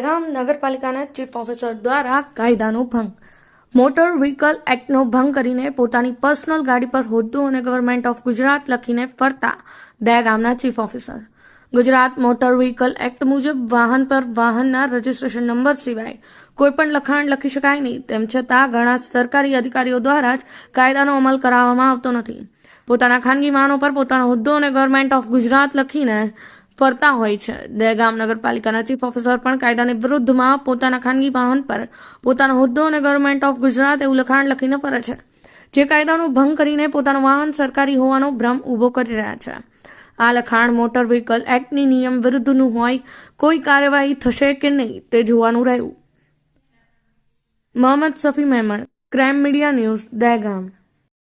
દહેગામ નગરપાલિકાના chief officer દ્વારા કાયદાનો ભંગ. મોટર વ્હીકલ એક્ટનો ભંગ કરીને પોતાની પર્સનલ ગાડી પર હોદ્દો અને ગવર્મેન્ટ ઓફ ગુજરાત લખીને ફરતા દહેગામના chief officer. Gujarat motor vehicle act મુજબ વાહન પર વાહનના રજીસ્ટ્રેશન નંબર સિવાય કોઈપણ લખાણ લખી શકાય નહીં. તેમ છતાં ઘણા સરકારી અધિકારીઓ દ્વારા જ કાયદાનો અમલ કરાવવામાં આવતો નથી. પોતાના ખાનગી વાહનો પર પોતાનો હોદ્દો અને ગવર્મેન્ટ ઓફ ગુજરાત લખીને ફરતા હોય છે. દહેગામ નગરપાલિકાના ચીફ ઓફિસર પણ કાયદાની વિરુદ્ધમાં પોતાના ખાનગી વાહન પર પોતાનો હોદ્દો અને ગવર્મેન્ટ ઓફ ગુજરાત એવું લખાણ લખીને ફરે છે, જે કાયદાનો ભંગ કરીને પોતાનું વાહન સરકારી હોવાનો ભ્રમ ઉભો કરી રહ્યા છે. આ લખાણ મોટર વ્હીકલ એક્ટની નિયમ વિરુદ્ધનું હોય, કોઈ કાર્યવાહી થશે કે નહીં તે જોવાનું રહ્યું. Mohammad Safi Memon, crime media news, Dehgam.